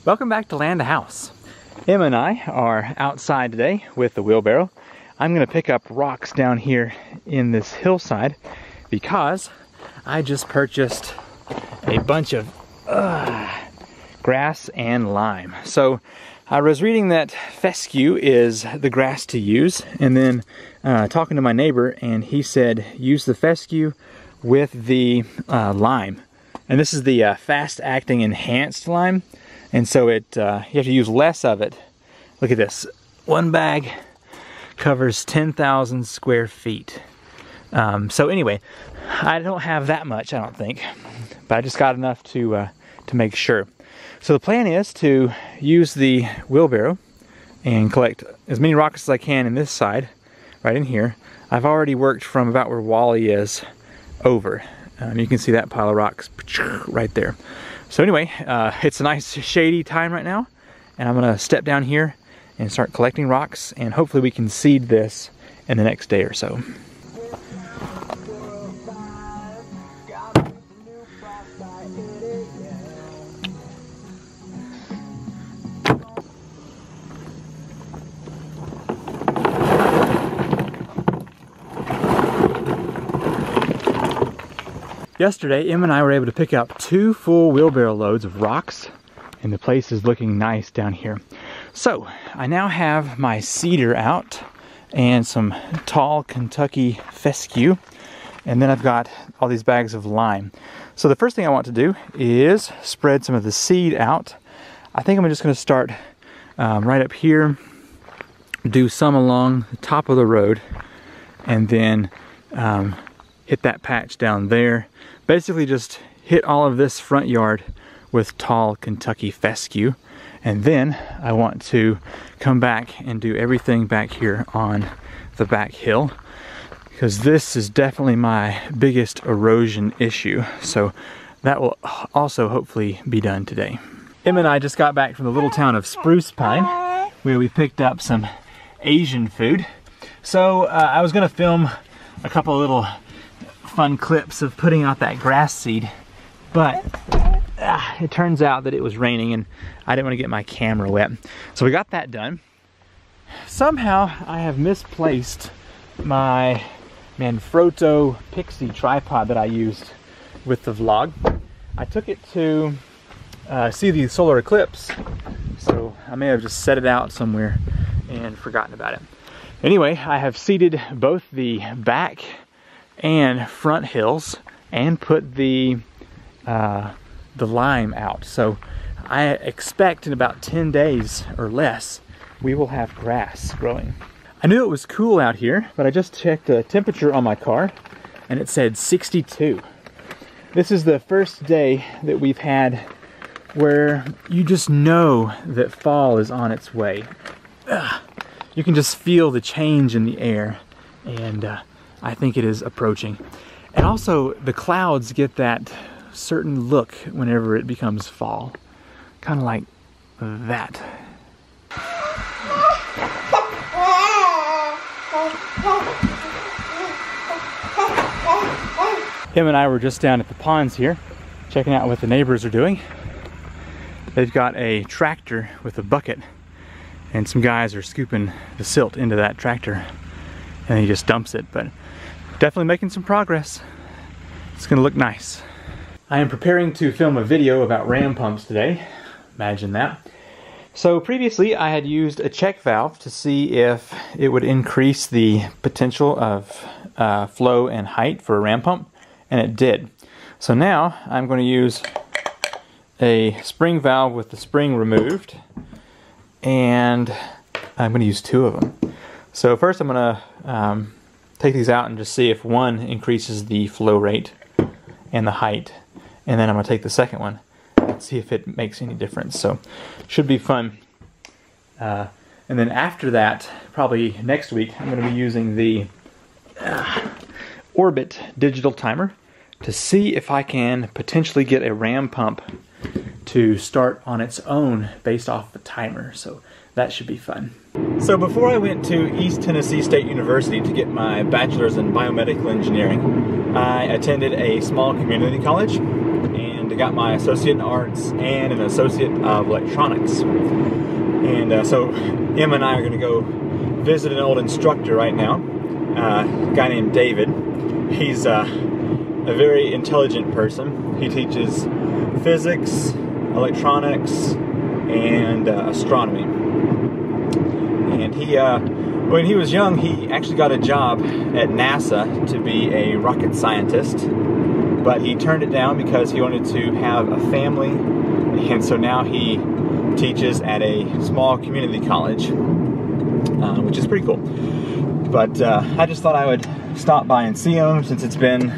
Welcome back to Land House. Emma and I are outside today with the wheelbarrow. I'm going to pick up rocks down here in this hillside because I just purchased a bunch of grass and lime. So I was reading that fescue is the grass to use, and then talking to my neighbor, and he said use the fescue with the lime. And this is the fast-acting enhanced lime, and so you have to use less of it. Look at this. One bag covers 10,000 square feet. So anyway, I don't have that much, I don't think, but I just got enough to make sure. So the plan is to use the wheelbarrow and collect as many rocks as I can in this side, right in here. I've already worked from about where Wally is over. You can see that pile of rocks right there. So anyway, it's a nice shady time right now, and I'm gonna step down here and start collecting rocks, and hopefully we can seed this in the next day or so. Yesterday, Em and I were able to pick up 2 full wheelbarrow loads of rocks, and the place is looking nice down here. So, I now have my cedar out and some tall Kentucky fescue, and then I've got all these bags of lime. So the first thing I want to do is spread some of the seed out. I think I'm just going to start right up here, do some along the top of the road, and then hit that patch down there. Basically just hit all of this front yard with tall Kentucky fescue. And then I want to come back and do everything back here on the back hill, because this is definitely my biggest erosion issue. So that will also hopefully be done today. Em and I just got back from the little town of Spruce Pine, where we picked up some Asian food. So I was gonna film a couple of little fun clips of putting out that grass seed, but it turns out that it was raining and I didn't want to get my camera wet. So we got that done. Somehow I have misplaced my Manfrotto Pixie tripod that I used with the vlog. I took it to see the solar eclipse, so I may have just set it out somewhere and forgotten about it. Anyway, I have seeded both the back and front hills and put the lime out. So I expect in about 10 days or less we will have grass growing. I knew it was cool out here, but I just checked the temperature on my car and it said 62. This is the first day that we've had where you just know that fall is on its way. You can just feel the change in the air, and I think it is approaching. And also the clouds get that certain look whenever it becomes fall. Kind of like that. Em and I were just down at the ponds here, checking out what the neighbors are doing. They've got a tractor with a bucket, and some guys are scooping the silt into that tractor, and he just dumps it, but definitely making some progress. It's gonna look nice. I am preparing to film a video about ram pumps today. Imagine that. So previously I had used a check valve to see if it would increase the potential of flow and height for a ram pump, and it did. So now I'm going to use a spring valve with the spring removed, and I'm going to use 2 of them. So first I'm going to take these out and just see if one increases the flow rate and the height, and then I'm going to take the second one and see if it makes any difference. So should be fun. And then after that, probably next week, I'm going to be using the Orbit digital timer to see if I can potentially get a ram pump to start on its own based off the timer. So that should be fun. So before I went to East Tennessee State University to get my bachelor's in biomedical engineering, I attended a small community college and got my associate in arts and an associate of electronics. And so Emma and I are going to go visit an old instructor right now, a guy named David. He's a very intelligent person. He teaches physics, electronics, and astronomy. And he, when he was young, he actually got a job at NASA to be a rocket scientist, but he turned it down because he wanted to have a family, and so now he teaches at a small community college, which is pretty cool. But I just thought I would stop by and see him, since it's been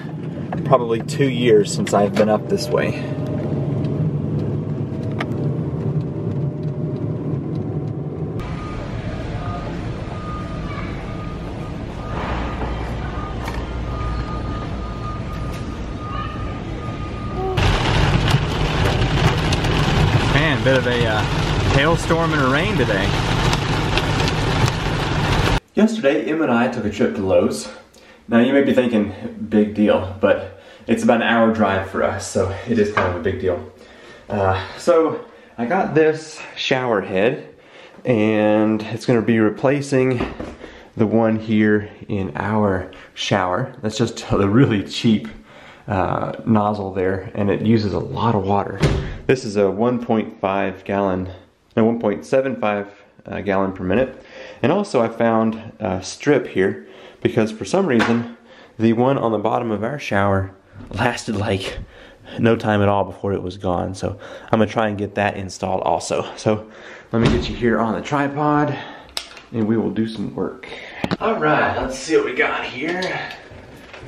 probably 2 years since I've been up this way. Man, a bit of a hailstorm and a rain today. Yesterday, Emma and I took a trip to Lowe's. Now you may be thinking, big deal, but it's about an hour drive for us, so it is kind of a big deal. So I got this shower head, and it's going to be replacing the one here in our shower. That's just a really cheap nozzle there, and it uses a lot of water. This is a 1.75 gallon per minute. And also I found a strip here, because for some reason the one on the bottom of our shower lasted like no time at all before it was gone. So I'm gonna try and get that installed also. So let me get you here on the tripod and we will do some work. All right, let's see what we got here.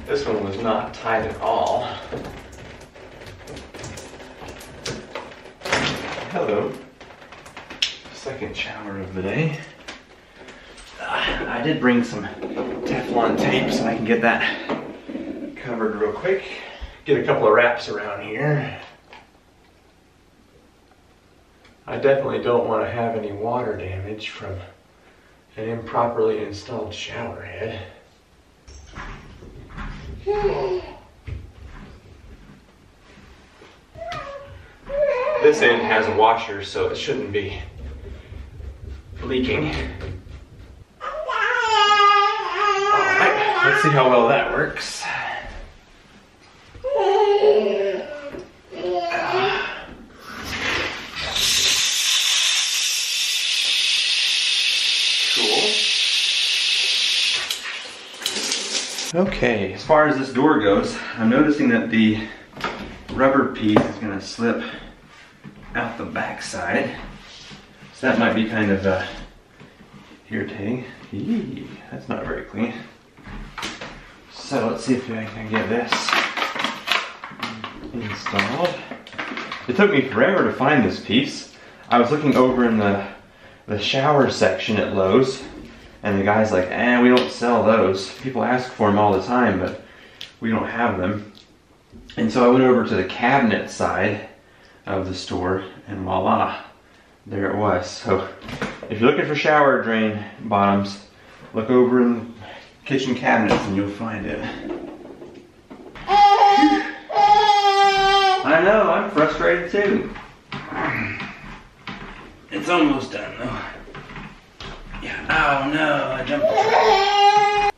This one was not tight at all. Hello. Second shower of the day. I did bring some Teflon tape so I can get that covered real quick. Get a couple of wraps around here. I definitely don't want to have any water damage from an improperly installed shower head. This end has a washer, so it shouldn't be leaking. Alright, let's see how well that works. Cool. Okay, as far as this door goes, I'm noticing that the rubber piece is going to slip out the back side. So that might be kind of irritating. Eee, that's not very clean. So let's see if I can get this installed. It took me forever to find this piece. I was looking over in the shower section at Lowe's, and the guy's like, we don't sell those. People ask for them all the time, but we don't have them. And so I went over to the cabinet side of the store, and voila, there it was. So if you're looking for shower drain bottoms, look over in the kitchen cabinets and you'll find it. I know, I'm frustrated too. It's almost done though. Yeah, oh no, I jumped.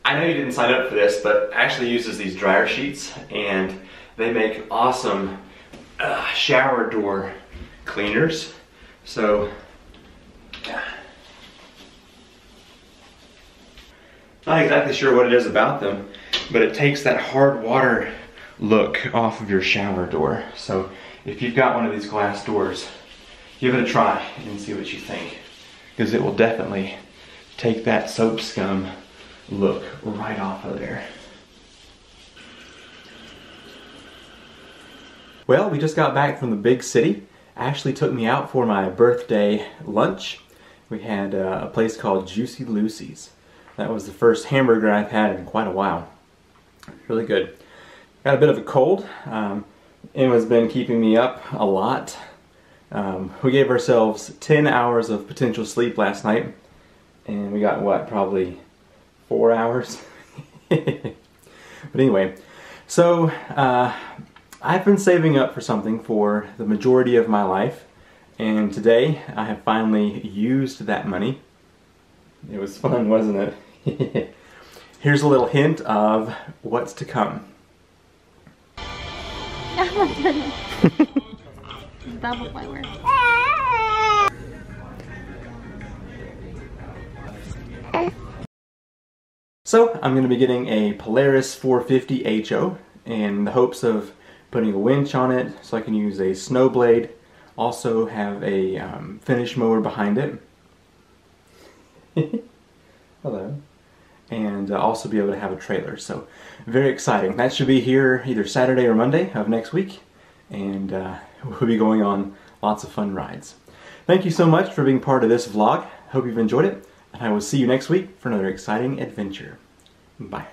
I know you didn't sign up for this, but Ashley uses these dryer sheets, and they make awesome shower door cleaners. So not exactly sure what it is about them, but it takes that hard water look off of your shower door. So if you've got one of these glass doors, give it a try and see what you think, because it will definitely take that soap scum look right off of there. Well, we just got back from the big city. Ashley took me out for my birthday lunch. We had a place called Juicy Lucy's. That was the first hamburger I've had in quite a while. Really good. Got a bit of a cold. Emma's been keeping me up a lot. We gave ourselves 10 hours of potential sleep last night, and we got, what, probably 4 hours? But anyway, so I've been saving up for something for the majority of my life, and today I have finally used that money. It was fun, wasn't it? Here's a little hint of what's to come. Double flavor. So I'm going to be getting a Polaris 450 HO in the hopes of putting a winch on it so I can use a snow blade. Also have a finish mower behind it. Hello. And also be able to have a trailer. So very exciting. That should be here either Saturday or Monday of next week. And we'll be going on lots of fun rides. Thank you so much for being part of this vlog. Hope you've enjoyed it. And I will see you next week for another exciting adventure. Bye.